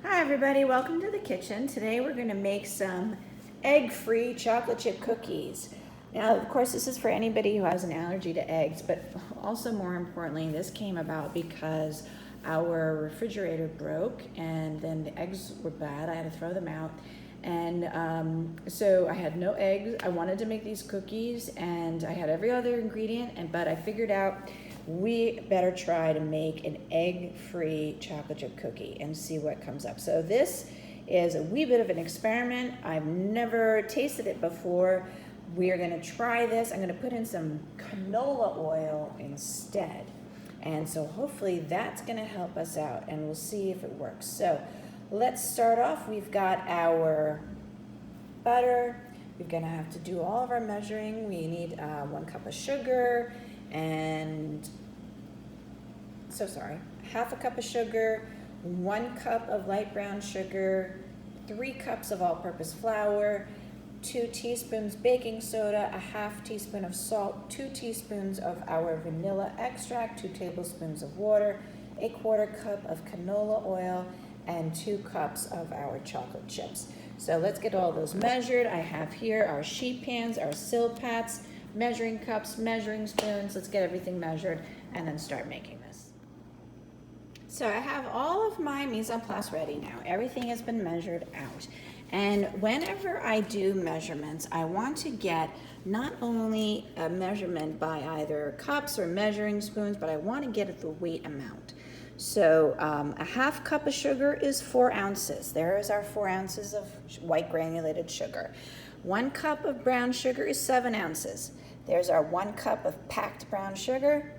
Hi everybody, welcome to the kitchen. Today we're going to make some egg-free chocolate chip cookies. Now, of course, this is for anybody who has an allergy to eggs, but also more importantly, this came about because our refrigerator broke and then the eggs were bad. I had to throw them out. And so I had no eggs. I wanted to make these cookies and I had every other ingredient, but I figured out we better try to make an egg-free chocolate chip cookie and see what comes up. So this is a wee bit of an experiment. I've never tasted it before. We are gonna try this. I'm gonna put in some canola oil instead. And so hopefully that's gonna help us out and we'll see if it works. So let's start off. We've got our butter. We're gonna have to do all of our measuring. We need 1 cup of sugar and half a cup of sugar, 1 cup of light brown sugar, 3 cups of all-purpose flour, 2 teaspoons baking soda, a half teaspoon of salt, 2 teaspoons of our vanilla extract, 2 tablespoons of water, 1/4 cup of canola oil, and 2 cups of our chocolate chips. So let's get all those measured. I have here our sheet pans, our Silpats, measuring cups, measuring spoons. Let's get everything measured and then start making this. So I have all of my mise en place ready now. Everything has been measured out. And whenever I do measurements, I want to get not only a measurement by either cups or measuring spoons, but I want to get at the weight amount. So a half cup of sugar is 4 ounces. There is our 4 ounces of white granulated sugar. 1 cup of brown sugar is 7 ounces. There's our 1 cup of packed brown sugar.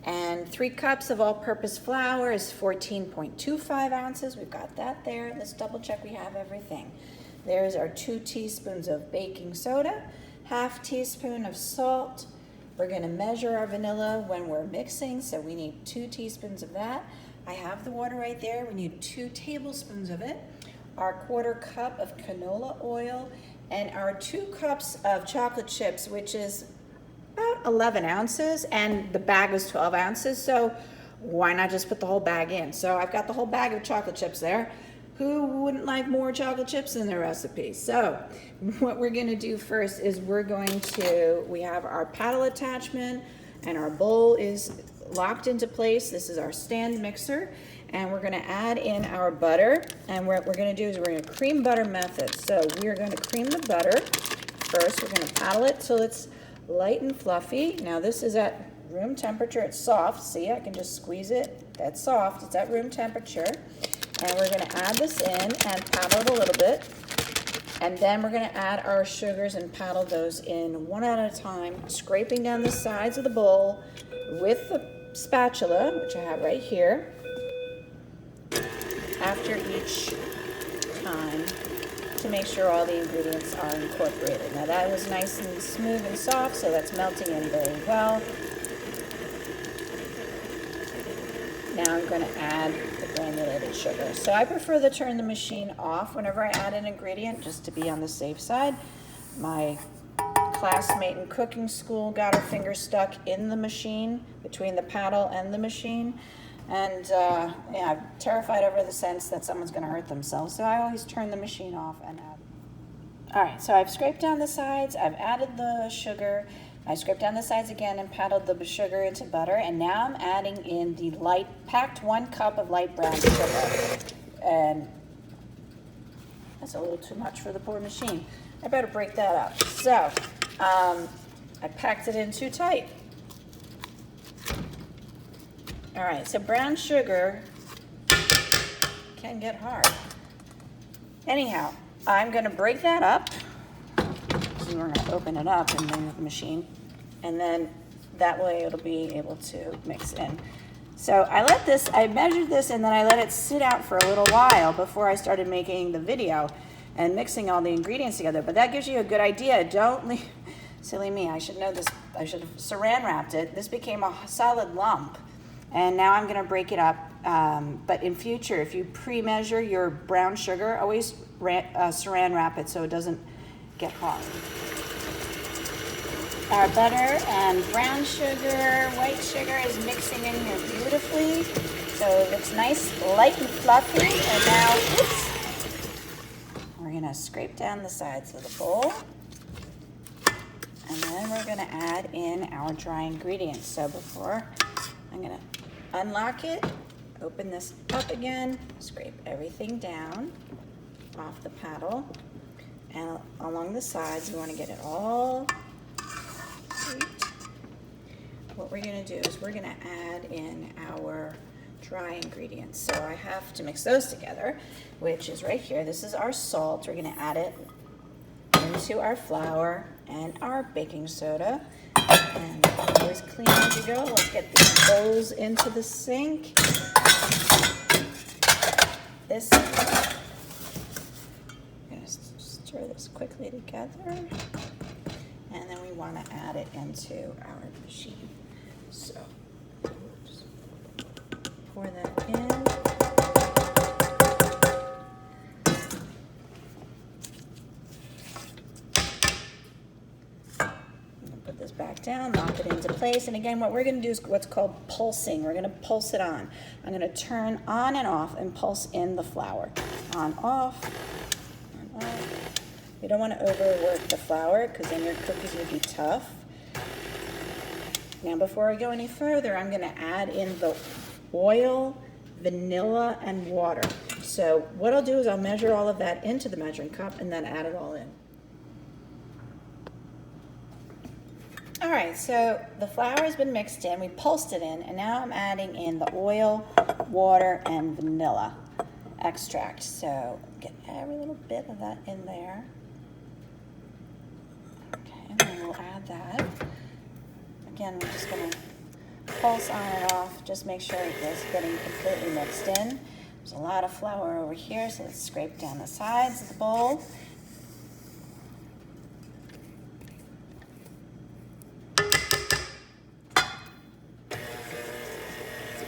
And 3 cups of all-purpose flour is 14.25 ounces. We've got that there. Let's double check we have everything. There's our 2 teaspoons of baking soda, half teaspoon of salt. We're gonna measure our vanilla when we're mixing, so we need 2 teaspoons of that. I have the water right there. We need 2 tablespoons of it. Our 1/4 cup of canola oil, and our 2 cups of chocolate chips, which is about 11 ounces, and the bag was 12 ounces, so why not just put the whole bag in? So I've got the whole bag of chocolate chips there. Who wouldn't like more chocolate chips in their recipe? So what we're gonna do first is we have our paddle attachment and our bowl is locked into place. This is our stand mixer, and we're gonna add in our butter, and what we're gonna do is we're gonna cream butter method. So we're gonna cream the butter first. We're gonna paddle it till it's light and fluffy. Now this is at room temperature. It's soft. See, I can just squeeze it. That's soft. It's at room temperature. And we're going to add this in and paddle it a little bit. And then we're going to add our sugars and paddle those in one at a time, scraping down the sides of the bowl with the spatula, which I have right here, after each time, to make sure all the ingredients are incorporated. Now that was nice and smooth and soft, so that's melting in very well. Now I'm going to add the granulated sugar. So I prefer to turn the machine off whenever I add an ingredient, just to be on the safe side. My classmate in cooking school got her finger stuck in the machine, between the paddle and the machine. And yeah, I'm terrified over the sense that someone's going to hurt themselves. So I always turn the machine off and add. All right, so I've scraped down the sides. I've added the sugar. I scraped down the sides again and paddled the sugar into butter. And now I'm adding in the packed 1 cup of light brown sugar. And that's a little too much for the poor machine. I better break that up. So I packed it in too tight. All right, so brown sugar can get hard. Anyhow, I'm gonna break that up. So we're gonna open it up and then the machine, and then that way it'll be able to mix in. So I measured this and then I let it sit out for a little while before I started making the video and mixing all the ingredients together. But that gives you a good idea. Don't leave, silly me, I should know this. I should have saran wrapped it. This became a solid lump. And now I'm gonna break it up. But in future, if you pre-measure your brown sugar, always saran wrap it so it doesn't get hard. Our butter and brown sugar, white sugar is mixing in here beautifully. So it looks nice, light and fluffy. And now, we're gonna scrape down the sides of the bowl. And then we're gonna add in our dry ingredients. So before, I'm gonna unlock it, open this up again, scrape everything down off the paddle. And along the sides, we wanna get it all sweet. What we're gonna do is we're gonna add in our dry ingredients. So I have to mix those together, which is right here. This is our salt. We're gonna add it into our flour and our baking soda. And always clean as you go. Let's get these bowls into the sink. This, I'm gonna stir this quickly together. And then we wanna add it into our machine. So, just pour that in. Put this back down, lock it into place. And again, what we're gonna do is what's called pulsing. We're gonna pulse it on. I'm gonna turn on and off and pulse in the flour. On, off, on, off. You don't wanna overwork the flour because then your cookies will be tough. Now before I go any further, I'm gonna add in the oil, vanilla, and water. So what I'll do is I'll measure all of that into the measuring cup and then add it all in. All right, so the flour has been mixed in, we pulsed it in, and now I'm adding in the oil, water, and vanilla extract. So get every little bit of that in there. Okay, and then we'll add that. Again, we're just gonna pulse on and off, just make sure it's getting completely mixed in. There's a lot of flour over here, so let's scrape down the sides of the bowl.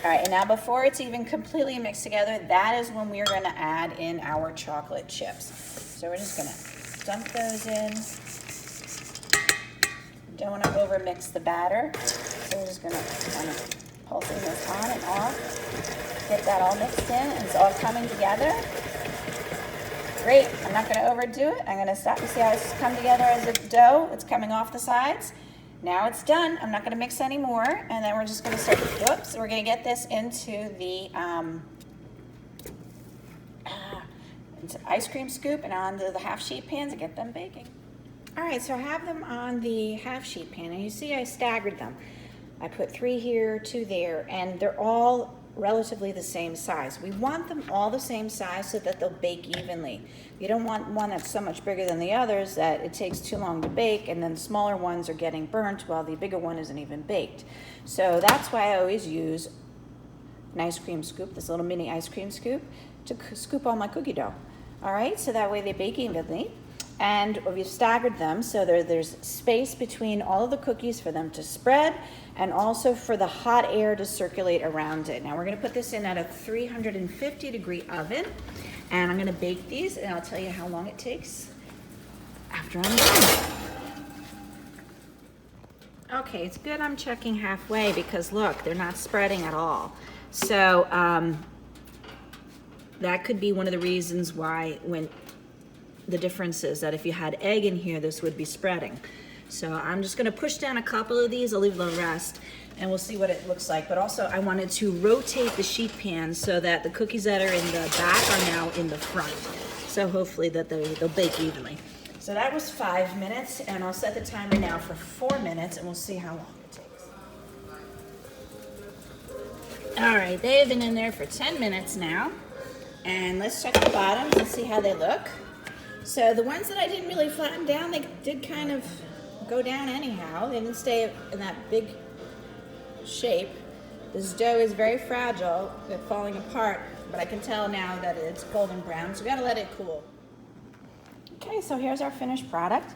All right, and now before it's even completely mixed together, that is when we're gonna add in our chocolate chips. So we're just gonna dump those in. Don't wanna over mix the batter. So we're just gonna kind of pulsing this on and off. Get that all mixed in and it's all coming together. Great, I'm not gonna overdo it. I'm gonna stop. You see how it's come together as a dough? It's coming off the sides. Now it's done. I'm not gonna mix anymore. And then we're just gonna start, whoops, we're gonna get this into the ice cream scoop and onto the half sheet pans and get them baking. All right, so I have them on the half sheet pan and you see I staggered them. I put 3 here, 2 there, and they're all relatively the same size. We want them all the same size so that they'll bake evenly. You don't want one that's so much bigger than the others that it takes too long to bake and then smaller ones are getting burnt while the bigger one isn't even baked. So that's why I always use an ice cream scoop, this little mini ice cream scoop, to scoop all my cookie dough. All right, so that way they bake evenly. And we've staggered them so there's space between all of the cookies for them to spread and also for the hot air to circulate around it. Now we're gonna put this in at a 350-degree oven and I'm gonna bake these and I'll tell you how long it takes after I'm done. Okay, it's good I'm checking halfway because look, they're not spreading at all. So that could be one of the reasons why the difference is that if you had egg in here, this would be spreading. So I'm just gonna push down a couple of these, I'll leave the rest, and we'll see what it looks like. But also I wanted to rotate the sheet pan so that the cookies that are in the back are now in the front. So hopefully that they'll bake evenly. So that was 5 minutes, and I'll set the timer now for 4 minutes, and we'll see how long it takes. All right, they've been in there for 10 minutes now. And let's check the bottoms and see how they look. So the ones that I didn't really flatten down, they did kind of go down anyhow. They didn't stay in that big shape. This dough is very fragile, they're falling apart, but I can tell now that it's golden brown, so we gotta let it cool. Okay, so here's our finished product.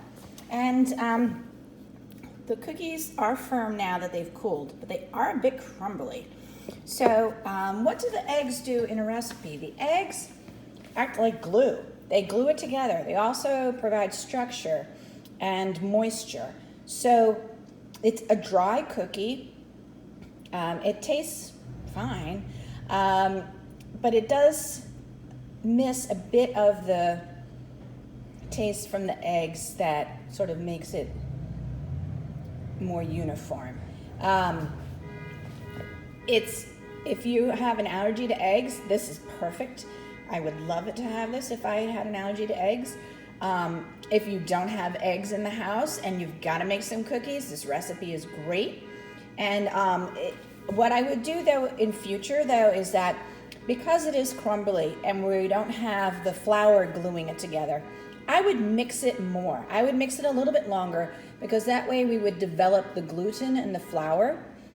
And the cookies are firm now that they've cooled, but they are a bit crumbly. So what do the eggs do in a recipe? The eggs act like glue. They glue it together. They also provide structure and moisture. So it's a dry cookie. It tastes fine. But it does miss a bit of the taste from the eggs that sort of makes it more uniform. If you have an allergy to eggs, this is perfect. I would love it to have this if I had an allergy to eggs. If you don't have eggs in the house and you've got to make some cookies, this recipe is great. And what I would do though in future though is that because it is crumbly and we don't have the flour gluing it together, I would mix it more. I would mix it a little bit longer because that way we would develop the gluten in the flour